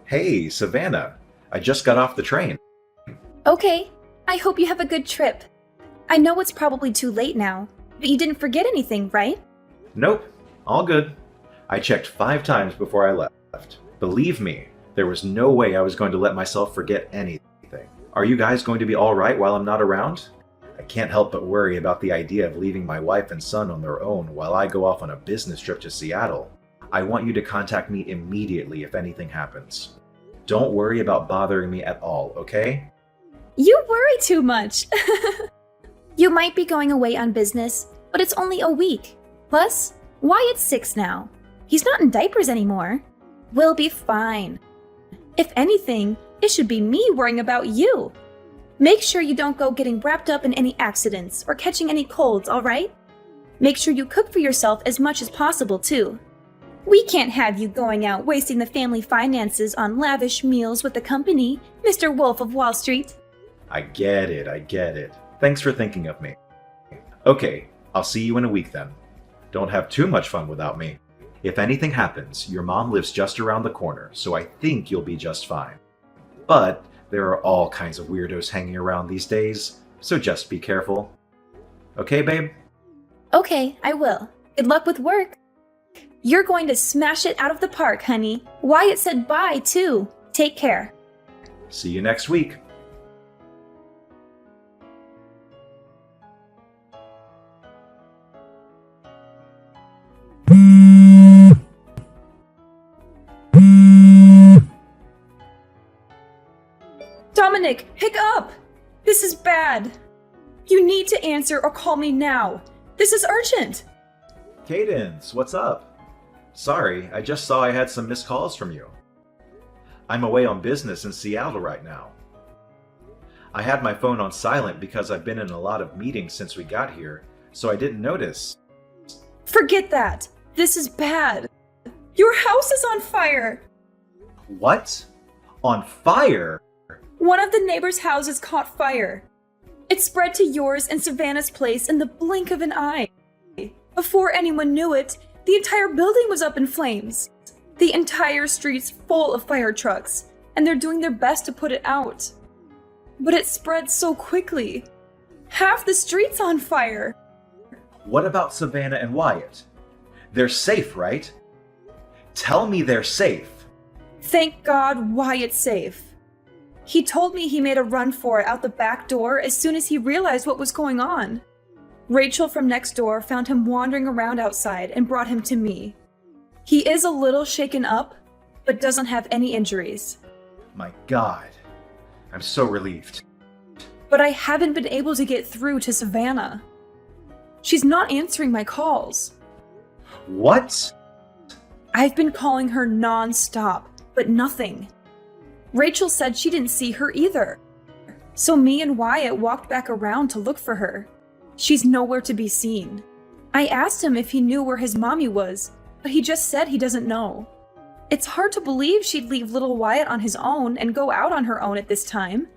Hey, Savannah. I just got off the train. Okay, I hope you have a good trip. I know it's probably too late now, but you didn't forget anything, right? Nope, all good. I checked 5 times before I left. Believe me, there was no way I was going to let myself forget anything. Are you guys going to be alright while I'm not around? I can't help but worry about the idea of leaving my wife and son on their own while I go off on a business trip to Seattle. I want you to contact me immediately if anything happens. Don't worry about bothering me at all, okay? You worry too much. You might be going away on business, but it's only a week. Plus, Wyatt's 6 now. He's not in diapers anymore. We'll be fine. If anything, it should be me worrying about you. Make sure you don't go getting wrapped up in any accidents or catching any colds, alright? Make sure you cook for yourself as much as possible, too. We can't have you going out wasting the family finances on lavish meals with the company, Mr. Wolf of Wall Street. I get it. Thanks for thinking of me. Okay, I'll see you in a week then. Don't have too much fun without me. If anything happens, your mom lives just around the corner, so I think you'll be just fine. But there are all kinds of weirdos hanging around these days, so just be careful. Okay, babe? Okay, I will. Good luck with work. You're going to smash it out of the park, honey. Wyatt said bye, too. Take care. See you next week. Dominic, pick up! This is bad. You need to answer or call me now. This is urgent. Cadence, what's up? Sorry, I just saw I had some missed calls from you. I'm away on business in Seattle right now. I had my phone on silent because I've been in a lot of meetings since we got here, so I didn't notice. Forget that. This is bad. Your house is on fire. What? On fire? One of the neighbors' houses caught fire. It spread to yours and Savannah's place in the blink of an eye. Before anyone knew it, the entire building was up in flames. The entire street's full of fire trucks, and they're doing their best to put it out. But it spread so quickly. Half the street's on fire. What about Savannah and Wyatt? They're safe, right? Tell me they're safe. Thank God Wyatt's safe. He told me he made a run for it out the back door as soon as he realized what was going on. Rachel from next door found him wandering around outside and brought him to me. He is a little shaken up, but doesn't have any injuries. My God. I'm so relieved. But I haven't been able to get through to Savannah. She's not answering my calls. What? I've been calling her non-stop, but nothing. Rachel said she didn't see her either. So me and Wyatt walked back around to look for her. She's nowhere to be seen. I asked him if he knew where his mommy was, but he just said he doesn't know. It's hard to believe she'd leave little Wyatt on his own and go out on her own at this time.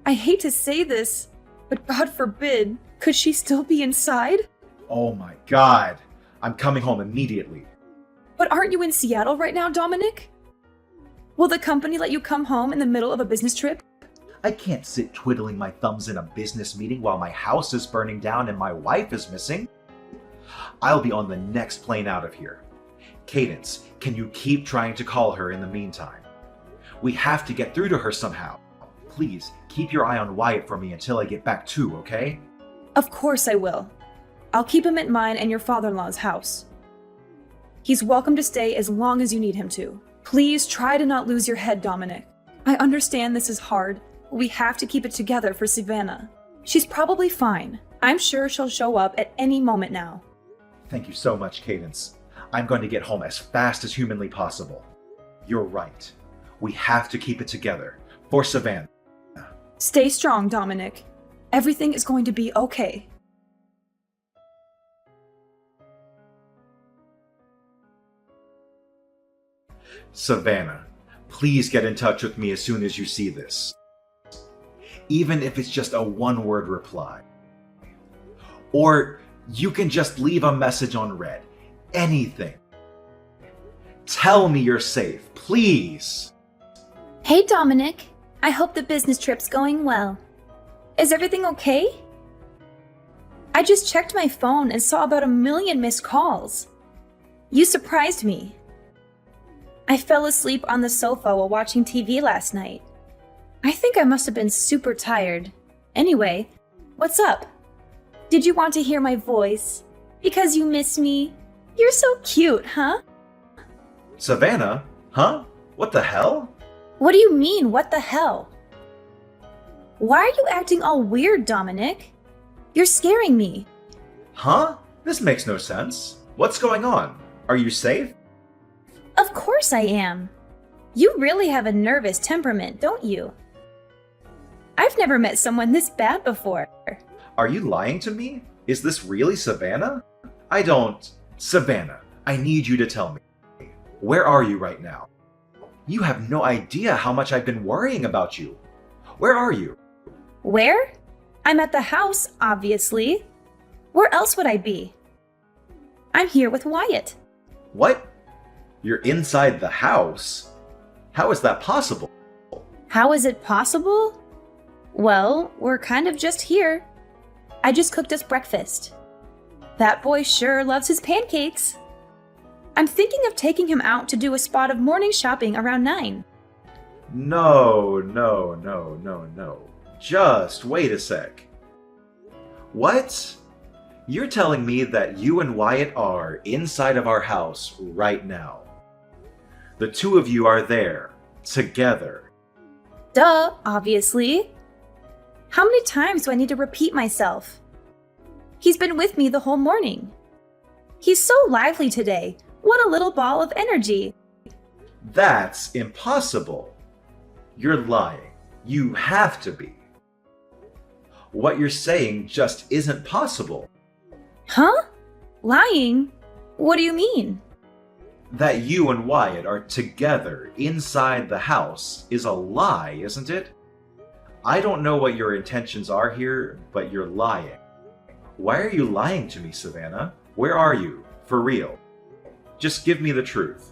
I hate to say this, but God forbid, could she still be inside? Oh my God. I'm coming home immediately. But aren't you in Seattle right now, Dominic? Will the company let you come home in the middle of a business trip? I can't sit twiddling my thumbs in a business meeting while my house is burning down and my wife is missing. I'll be on the next plane out of here. Cadence, can you keep trying to call her in the meantime? We have to get through to her somehow. Please, keep your eye on Wyatt for me until I get back too, okay? Of course I will. I'll keep him at mine and your father-in-law's house. He's welcome to stay as long as you need him to. Please try to not lose your head, Dominic. I understand this is hard, but we have to keep it together for Savannah. She's probably fine. I'm sure she'll show up at any moment now. Thank you so much, Cadence. I'm going to get home as fast as humanly possible. You're right. We have to keep it together for Savannah. Stay strong, Dominic. Everything is going to be okay. Savannah, please get in touch with me as soon as you see this. Even if it's just a one-word reply. Or you can just leave a message on red. Anything. Tell me you're safe, please. Hey, Dominic. I hope the business trip's going well. Is everything okay? I just checked my phone and saw about 1,000,000 missed calls. You surprised me. I fell asleep on the sofa while watching TV last night. I think I must have been super tired. Anyway, what's up? Did you want to hear my voice? Because you miss me? You're so cute, huh? Savannah? Huh? What the hell? What do you mean, what the hell? Why are you acting all weird, Dominic? You're scaring me. Huh? This makes no sense. What's going on? Are you safe? Of course I am. You really have a nervous temperament, don't you? I've never met someone this bad before. Are you lying to me? Is this really Savannah? Savannah, I need you to tell me. Where are you right now? You have no idea how much I've been worrying about you. Where are you? Where? I'm at the house, obviously. Where else would I be? I'm here with Wyatt. What? You're inside the house? How is that possible? How is it possible? Well, we're kind of just here. I just cooked us breakfast. That boy sure loves his pancakes. I'm thinking of taking him out to do a spot of morning shopping around 9. No. Just wait a sec. What? You're telling me that you and Wyatt are inside of our house right now. The two of you are there, together. Duh, obviously. How many times do I need to repeat myself? He's been with me the whole morning. He's so lively today. What a little ball of energy. That's impossible. You're lying. You have to be. What you're saying just isn't possible. Huh? Lying? What do you mean? That you and Wyatt are together inside the house is a lie, isn't it? I don't know what your intentions are here, but you're lying. Why are you lying to me, Savannah? Where are you? For real. Just give me the truth.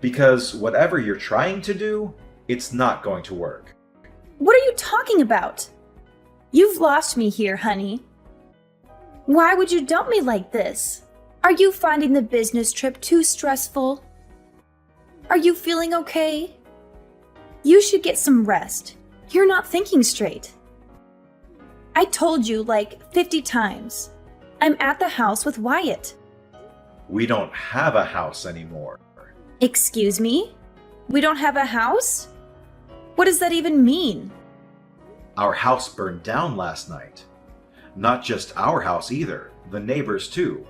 Because whatever you're trying to do, it's not going to work. What are you talking about? You've lost me here, honey. Why would you dump me like this? Are you finding the business trip too stressful? Are you feeling okay? You should get some rest. You're not thinking straight. I told you like 50 times. I'm at the house with Wyatt. We don't have a house anymore. Excuse me? We don't have a house? What does that even mean? Our house burned down last night. Not just our house either, the neighbors too.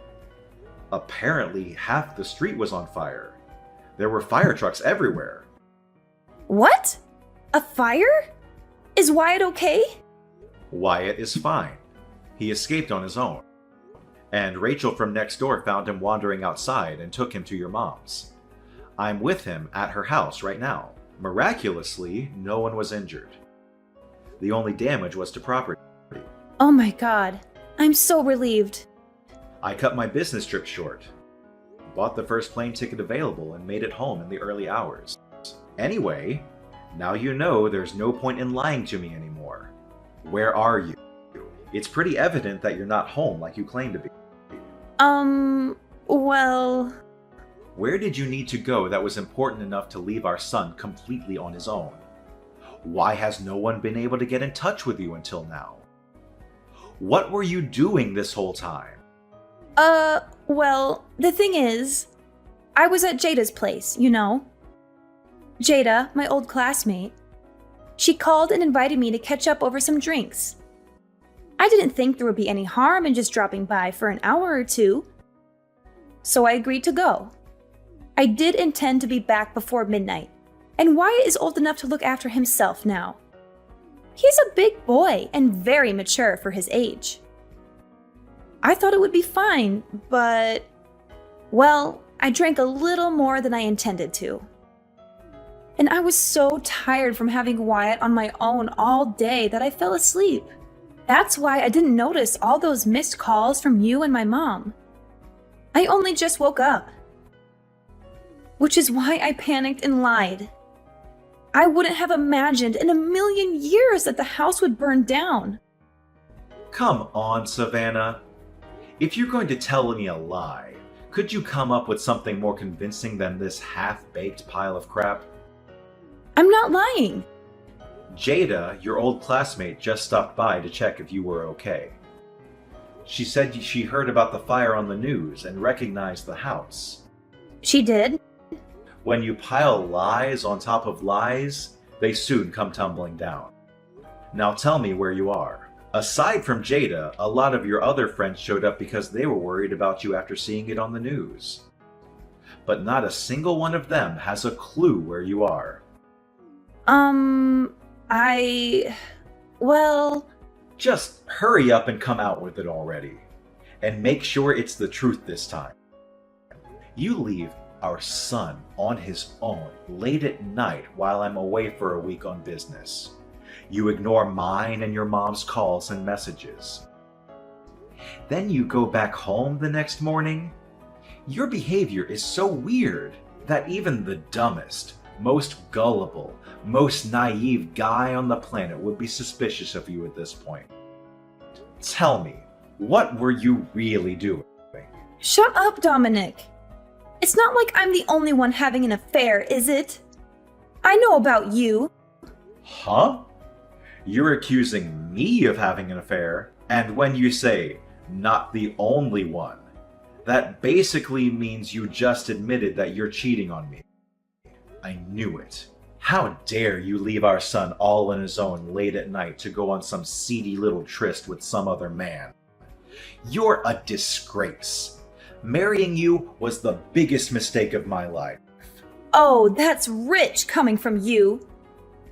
Apparently, half the street was on fire. There were fire trucks everywhere. What? A fire? Is Wyatt okay? Wyatt is fine. He escaped on his own. And Rachel from next door found him wandering outside and took him to your mom's. I'm with him at her house right now. Miraculously, no one was injured. The only damage was to property. Oh my god. I'm so relieved. I cut my business trip short. Bought the first plane ticket available and made it home in the early hours. Anyway, now you know there's no point in lying to me anymore. Where are you? It's pretty evident that you're not home like you claim to be. Well... Where did you need to go that was important enough to leave our son completely on his own? Why has no one been able to get in touch with you until now? What were you doing this whole time? Well, the thing is, I was at Jada's place, you know. Jada, my old classmate. She called and invited me to catch up over some drinks. I didn't think there would be any harm in just dropping by for an hour or two. So I agreed to go. I did intend to be back before midnight, and Wyatt is old enough to look after himself now. He's a big boy and very mature for his age. I thought it would be fine, but... well, I drank a little more than I intended to. And I was so tired from having Wyatt on my own all day that I fell asleep. That's why I didn't notice all those missed calls from you and my mom. I only just woke up. Which is why I panicked and lied. I wouldn't have imagined in a million years that the house would burn down. Come on, Savannah. If you're going to tell me a lie, could you come up with something more convincing than this half-baked pile of crap? I'm not lying. Jada, your old classmate, just stopped by to check if you were okay. She said she heard about the fire on the news and recognized the house. She did? When you pile lies on top of lies, they soon come tumbling down. Now tell me where you are. Aside from Jada, a lot of your other friends showed up because they were worried about you after seeing it on the news. But not a single one of them has a clue where you are. Well... Just hurry up and come out with it already. And make sure it's the truth this time. You leave our son on his own late at night while I'm away for a week on business. You ignore mine and your mom's calls and messages. Then you go back home the next morning. Your behavior is so weird that even the dumbest, most gullible, most naive guy on the planet would be suspicious of you at this point. Tell me, what were you really doing? Shut up, Dominic. It's not like I'm the only one having an affair, is it? I know about you. Huh? You're accusing me of having an affair, and when you say, not the only one, that basically means you just admitted that you're cheating on me. I knew it. How dare you leave our son all on his own late at night to go on some seedy little tryst with some other man? You're a disgrace. Marrying you was the biggest mistake of my life. Oh, that's rich coming from you.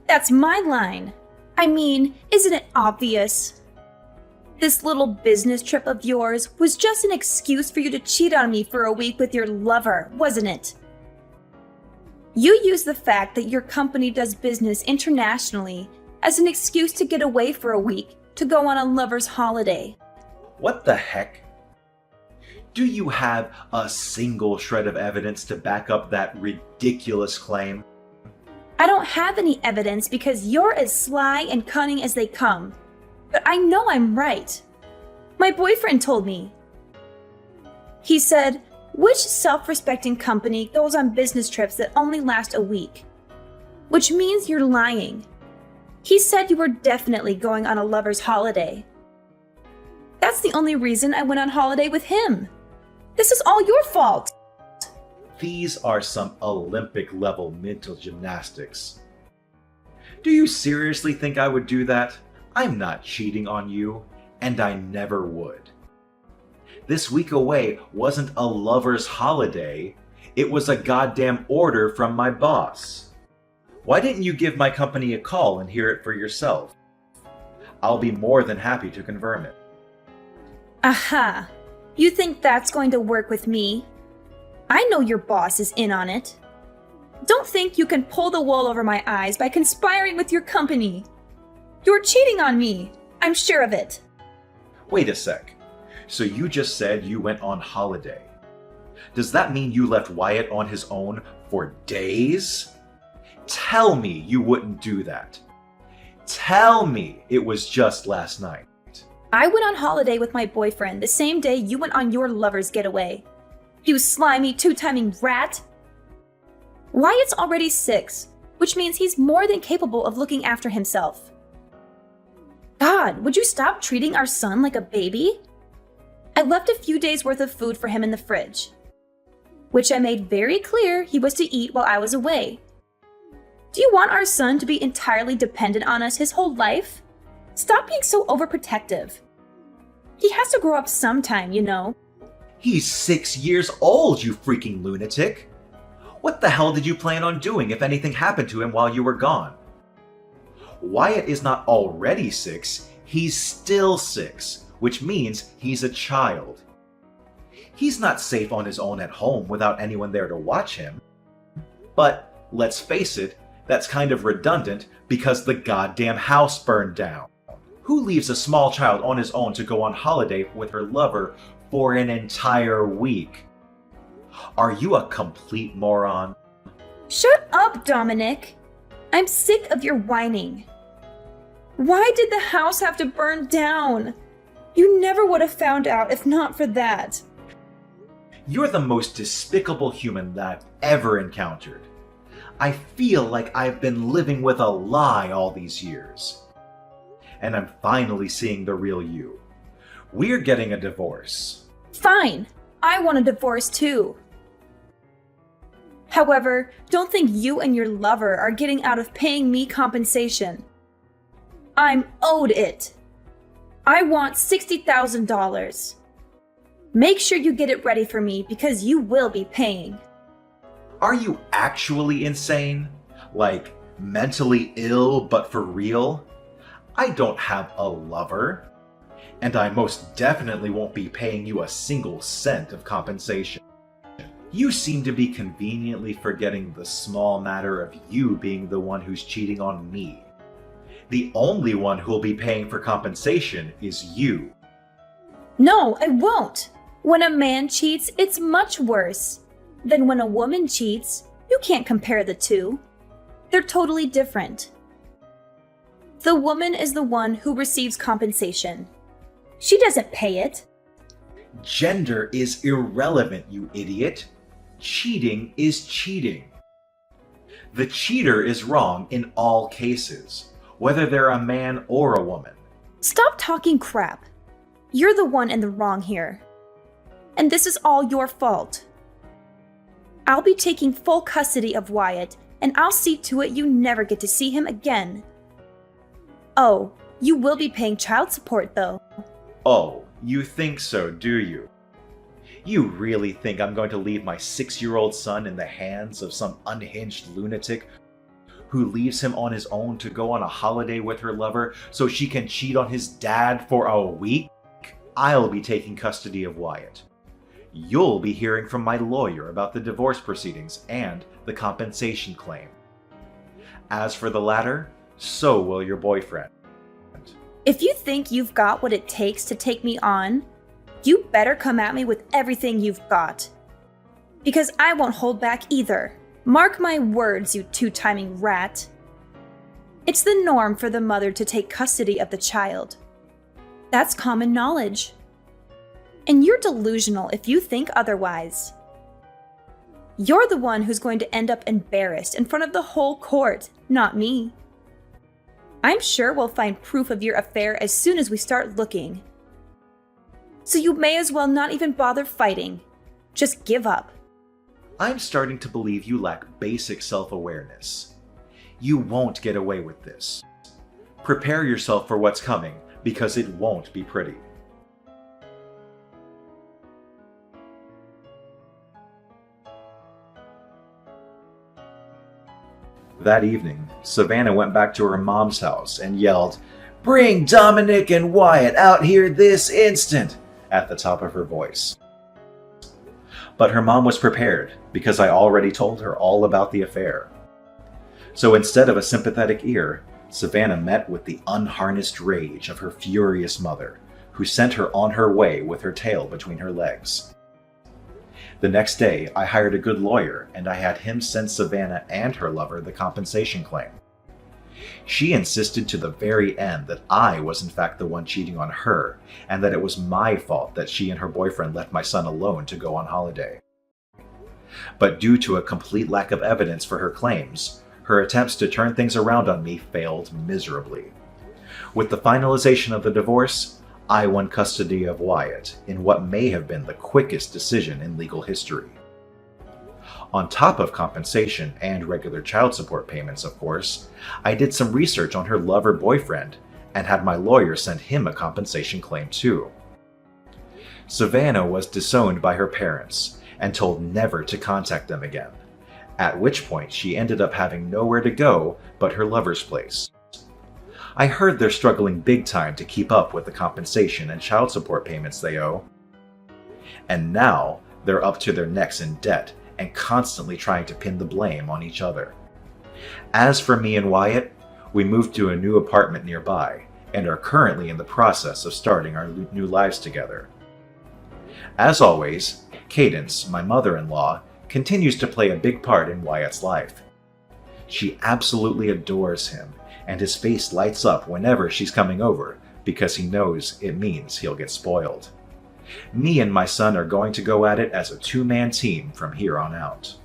That's my line. I mean, isn't it obvious? This little business trip of yours was just an excuse for you to cheat on me for a week with your lover, wasn't it? You used the fact that your company does business internationally as an excuse to get away for a week to go on a lover's holiday. What the heck? Do you have a single shred of evidence to back up that ridiculous claim? I don't have any evidence because you're as sly and cunning as they come. But I know I'm right. My boyfriend told me. He said, which self-respecting company goes on business trips that only last a week? Which means you're lying. He said you were definitely going on a lover's holiday. That's the only reason I went on holiday with him. This is all your fault. These are some Olympic-level mental gymnastics. Do you seriously think I would do that? I'm not cheating on you, and I never would. This week away wasn't a lover's holiday. It was a goddamn order from my boss. Why didn't you give my company a call and hear it for yourself? I'll be more than happy to confirm it. Aha! You think that's going to work with me? I know your boss is in on it. Don't think you can pull the wool over my eyes by conspiring with your company. You're cheating on me. I'm sure of it. Wait a sec. So you just said you went on holiday. Does that mean you left Wyatt on his own for days? Tell me you wouldn't do that. Tell me it was just last night. I went on holiday with my boyfriend the same day you went on your lover's getaway. You slimy two-timing rat! Wyatt's already 6, which means he's more than capable of looking after himself. God, would you stop treating our son like a baby? I left a few days' worth of food for him in the fridge, which I made very clear he was to eat while I was away. Do you want our son to be entirely dependent on us his whole life? Stop being so overprotective. He has to grow up sometime, you know. He's 6 years old, you freaking lunatic! What the hell did you plan on doing if anything happened to him while you were gone? Wyatt is not already 6, he's still 6, which means he's a child. He's not safe on his own at home without anyone there to watch him. But, let's face it, that's kind of redundant because the goddamn house burned down. Who leaves a small child on his own to go on holiday with her lover for an entire week? Are you a complete moron? Shut up, Dominic! I'm sick of your whining. Why did the house have to burn down? You never would have found out if not for that. You're the most despicable human that I've ever encountered. I feel like I've been living with a lie all these years. And I'm finally seeing the real you. We're getting a divorce. Fine, I want a divorce too. However, don't think you and your lover are getting out of paying me compensation. I'm owed it. I want $60,000. Make sure you get it ready for me because you will be paying. Are you actually insane? Like, mentally ill but for real? I don't have a lover. And I most definitely won't be paying you a single cent of compensation. You seem to be conveniently forgetting the small matter of you being the one who's cheating on me. The only one who'll be paying for compensation is you. No, I won't. When a man cheats, it's much worse. Then when a woman cheats, you can't compare the two. They're totally different. The woman is the one who receives compensation. She doesn't pay it. Gender is irrelevant, you idiot. Cheating is cheating. The cheater is wrong in all cases, whether they're a man or a woman. Stop talking crap. You're the one in the wrong here. And this is all your fault. I'll be taking full custody of Wyatt, and I'll see to it you never get to see him again. Oh, you will be paying child support, though. Oh, you think so, do you? You really think I'm going to leave my 6-year-old son in the hands of some unhinged lunatic who leaves him on his own to go on a holiday with her lover so she can cheat on his dad for a week? I'll be taking custody of Wyatt. You'll be hearing from my lawyer about the divorce proceedings and the compensation claim. As for the latter, so will your boyfriend. If you think you've got what it takes to take me on, you better come at me with everything you've got. Because I won't hold back either. Mark my words, you two-timing rat. It's the norm for the mother to take custody of the child. That's common knowledge. And you're delusional if you think otherwise. You're the one who's going to end up embarrassed in front of the whole court, not me. I'm sure we'll find proof of your affair as soon as we start looking. So you may as well not even bother fighting. Just give up. I'm starting to believe you lack basic self-awareness. You won't get away with this. Prepare yourself for what's coming, because it won't be pretty. That evening, Savannah went back to her mom's house and yelled, "Bring Dominic and Wyatt out here this instant!" at the top of her voice. But her mom was prepared because I already told her all about the affair. So instead of a sympathetic ear, Savannah met with the unharnessed rage of her furious mother, who sent her on her way with her tail between her legs. The next day, I hired a good lawyer and I had him send Savannah and her lover the compensation claim. She insisted to the very end that I was in fact the one cheating on her, and that it was my fault that she and her boyfriend left my son alone to go on holiday. But due to a complete lack of evidence for her claims, her attempts to turn things around on me failed miserably. With the finalization of the divorce, I won custody of Wyatt in what may have been the quickest decision in legal history. On top of compensation and regular child support payments, of course, I did some research on her lover-boyfriend and had my lawyer send him a compensation claim too. Savannah was disowned by her parents and told never to contact them again, at which point she ended up having nowhere to go but her lover's place. I heard they're struggling big time to keep up with the compensation and child support payments they owe. And now they're up to their necks in debt and constantly trying to pin the blame on each other. As for me and Wyatt, we moved to a new apartment nearby and are currently in the process of starting our new lives together. As always, Cadence, my mother-in-law, continues to play a big part in Wyatt's life. She absolutely adores him, and his face lights up whenever she's coming over because he knows it means he'll get spoiled. Me and my son are going to go at it as a two-man team from here on out.